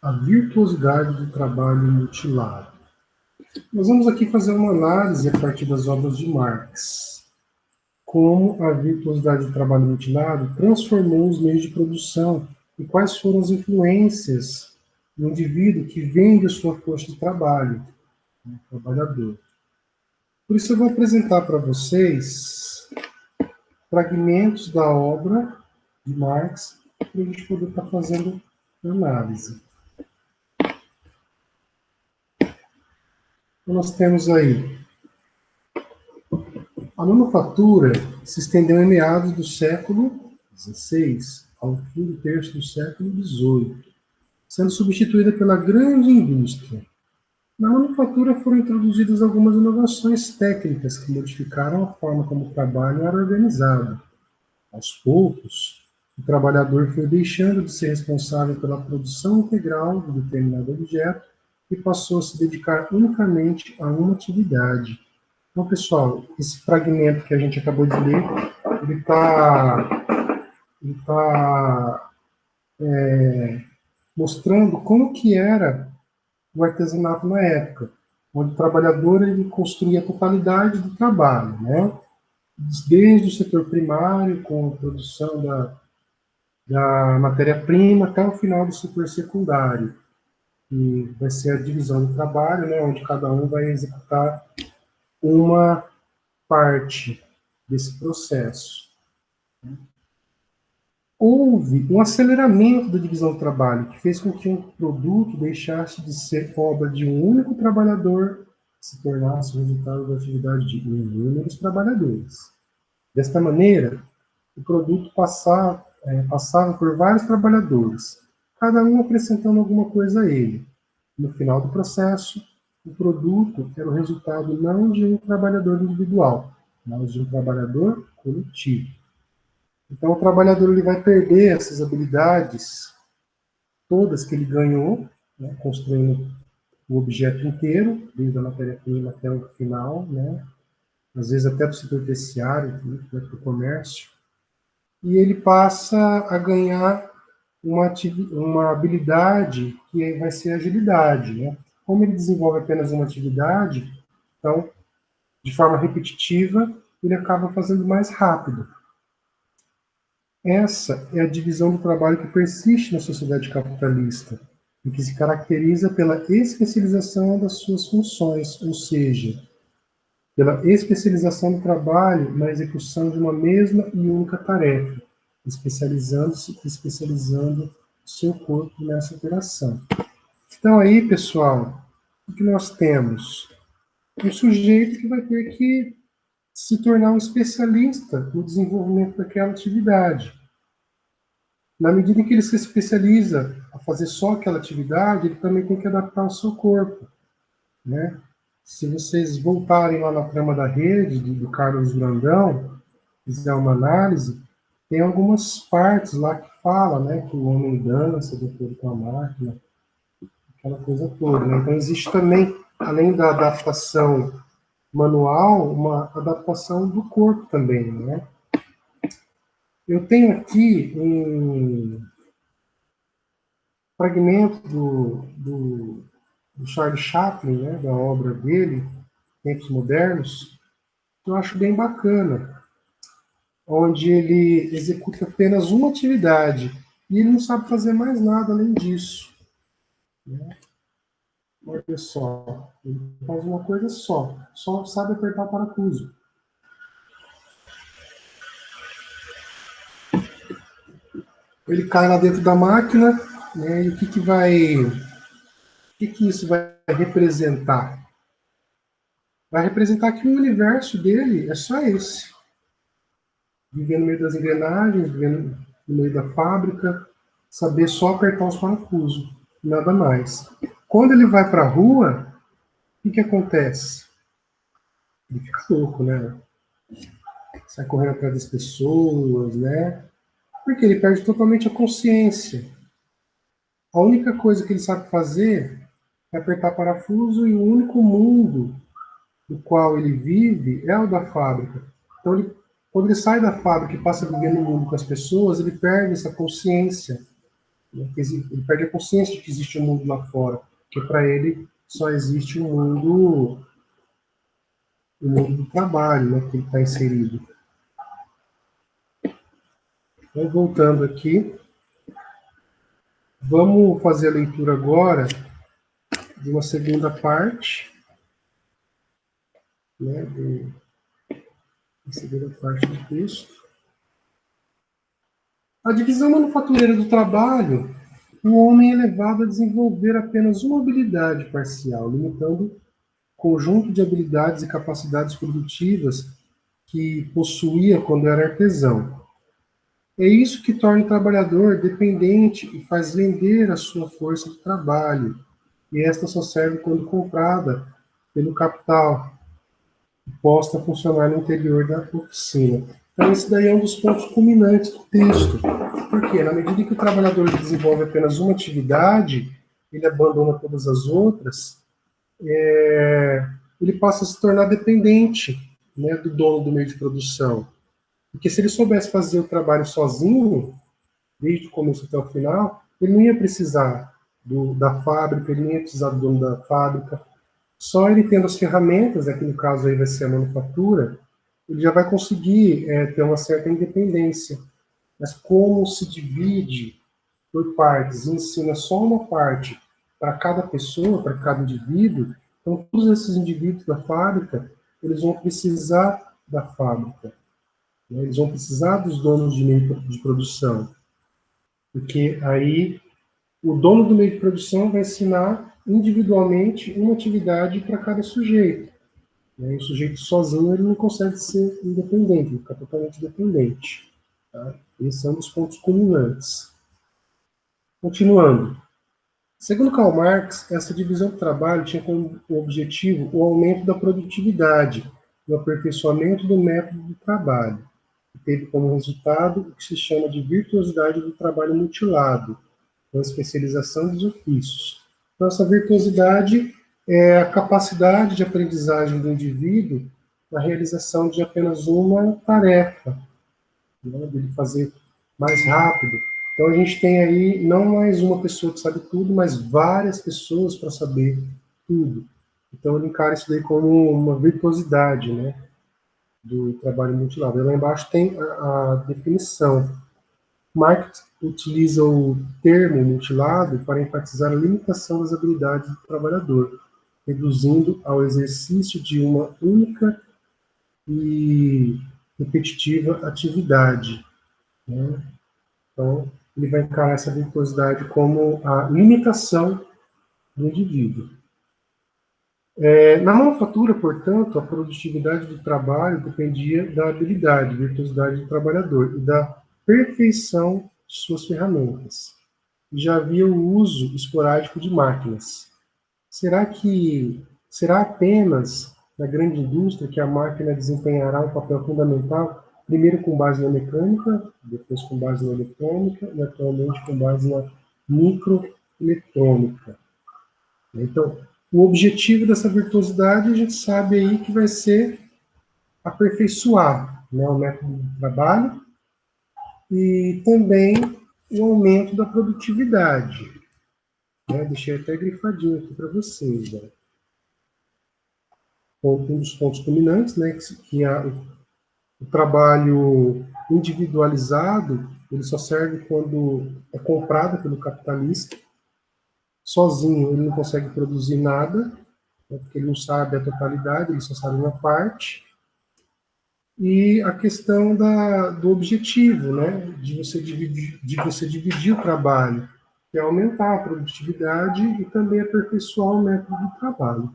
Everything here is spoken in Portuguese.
A virtuosidade do trabalho mutilado. Nós vamos aqui fazer uma análise a partir das obras de Marx. Como a virtuosidade do trabalho mutilado transformou os meios de produção e quais foram as influências do indivíduo que vende a sua força de trabalho, o trabalhador. Por isso eu vou apresentar para vocês fragmentos da obra de Marx para a gente poder estar fazendo análise. Então, nós temos aí a manufatura se estendeu em meados do século XVI ao fim do terço do século XVIII, sendo substituída pela grande indústria. Na manufatura foram introduzidas algumas inovações técnicas que modificaram a forma como o trabalho era organizado. Aos poucos, o trabalhador foi deixando de ser responsável pela produção integral de determinado objeto e passou a se dedicar unicamente a uma atividade. Então, pessoal, esse fragmento que a gente acabou de ler, ele tá mostrando como que era o artesanato na época, onde o trabalhador ele construía a totalidade do trabalho, né? Desde o setor primário, com a produção da matéria-prima, até o final do setor secundário, que vai ser a divisão do trabalho, né? Onde cada um vai executar uma parte desse processo. Houve um aceleramento da divisão do trabalho, que fez com que um produto deixasse de ser obra de um único trabalhador e se tornasse o resultado da atividade de inúmeros trabalhadores. Desta maneira, o produto passava por vários trabalhadores, cada um acrescentando alguma coisa a ele. No final do processo, o produto era o resultado não de um trabalhador individual, mas de um trabalhador coletivo. Então, o trabalhador ele vai perder essas habilidades todas que ele ganhou, né, construindo o objeto inteiro, desde a matéria-prima até o final, né, às vezes até do setor terciário, né, para o comércio, e ele passa a ganhar uma habilidade que vai ser a agilidade. Né? Como ele desenvolve apenas uma atividade, então, de forma repetitiva, ele acaba fazendo mais rápido. Essa é a divisão do trabalho que persiste na sociedade capitalista, e que se caracteriza pela especialização das suas funções, ou seja, pela especialização do trabalho na execução de uma mesma e única tarefa, especializando-se e especializando o seu corpo nessa operação. Então aí, pessoal, o que nós temos? Um sujeito que vai ter que se tornar um especialista no desenvolvimento daquela atividade. Na medida em que ele se especializa a fazer só aquela atividade, ele também tem que adaptar o seu corpo, né? Se vocês voltarem lá na trama da rede, do Carlos Brandão, fizer uma análise, tem algumas partes lá que fala, né, que o homem dança de acordo com a máquina, aquela coisa toda. Né? Então, existe também, além da adaptação manual, uma adaptação do corpo também, né? Eu tenho aqui um fragmento do Charles Chaplin, né, da obra dele, Tempos Modernos, que eu acho bem bacana, onde ele executa apenas uma atividade e ele não sabe fazer mais nada além disso. Né? Olha só, ele faz uma coisa só sabe apertar o parafuso. Ele cai lá dentro da máquina, né, e o que isso vai representar? Vai representar que o universo dele é só esse. Viver no meio das engrenagens, viver no meio da fábrica, saber só apertar os parafusos, nada mais. Quando ele vai para a rua, o que acontece? Ele fica louco, né? Sai correndo atrás das pessoas, né? Porque ele perde totalmente a consciência. A única coisa que ele sabe fazer é apertar parafuso e o único mundo no qual ele vive é o da fábrica. Então, quando ele sai da fábrica e passa a viver no mundo com as pessoas, ele perde essa consciência. Né? Ele perde a consciência de que existe um mundo lá fora, porque para ele só existe o mundo do trabalho, né, que ele está inserido. Então, voltando aqui, vamos fazer a leitura agora de uma segunda parte, né, da segunda parte do texto. A divisão manufatureira do trabalho, o homem é levado a desenvolver apenas uma habilidade parcial, limitando o conjunto de habilidades e capacidades produtivas que possuía quando era artesão. É isso que torna o trabalhador dependente e faz vender a sua força de trabalho, e esta só serve quando comprada pelo capital, posta a funcionar no interior da oficina. Então, esse daí é um dos pontos culminantes do texto. Porque, na medida que o trabalhador desenvolve apenas uma atividade, ele abandona todas as outras, ele passa a se tornar dependente, né, do dono do meio de produção. Porque se ele soubesse fazer o trabalho sozinho, desde o começo até o final, ele não ia precisar da fábrica, ele não ia precisar do dono da fábrica. Só ele tendo as ferramentas, aqui no caso aí vai ser a manufatura, ele já vai conseguir ter uma certa independência. Mas como se divide por partes e ensina só uma parte para cada pessoa, para cada indivíduo, então todos esses indivíduos da fábrica, eles vão precisar da fábrica, né? Eles vão precisar dos donos de meio de produção, porque aí o dono do meio de produção vai ensinar individualmente uma atividade para cada sujeito. Né? E o sujeito sozinho ele não consegue ser independente, ele fica totalmente dependente. Tá? Esse é um dos pontos culminantes. Continuando. Segundo Karl Marx, essa divisão do trabalho tinha como objetivo o aumento da produtividade, o aperfeiçoamento do método do trabalho, que teve como resultado o que se chama de virtuosidade do trabalho mutilado, com a especialização dos ofícios. Então, essa virtuosidade é a capacidade de aprendizagem do indivíduo na realização de apenas uma tarefa, né, de fazer mais rápido. Então, a gente tem aí não mais uma pessoa que sabe tudo, mas várias pessoas para saber tudo. Então, ele encara isso daí como uma virtuosidade, né, do trabalho mutilado. E lá embaixo tem a definição. Marx utiliza o termo mutilado para enfatizar a limitação das habilidades do trabalhador, reduzindo ao exercício de uma única e repetitiva atividade. Né? Então, ele vai encarar essa virtuosidade como a limitação do indivíduo. Na manufatura, portanto, a produtividade do trabalho dependia da habilidade, virtuosidade do trabalhador e da perfeição de suas ferramentas. E já havia o uso esporádico de máquinas. Será apenas na grande indústria que a máquina desempenhará um papel fundamental, primeiro com base na mecânica, depois com base na eletrônica e atualmente com base na microeletrônica? Então, o objetivo dessa virtuosidade, a gente sabe aí que vai ser aperfeiçoar, né, o método de trabalho e também o aumento da produtividade. Né? Deixei até grifadinho aqui para vocês. Né? Um dos pontos culminantes, né, que o trabalho individualizado, ele só serve quando é comprado pelo capitalista. Sozinho ele não consegue produzir nada, né, porque ele não sabe a totalidade, ele só sabe uma parte. E a questão do objetivo, né, de você dividir o trabalho, que é aumentar a produtividade e também aperfeiçoar o método de trabalho.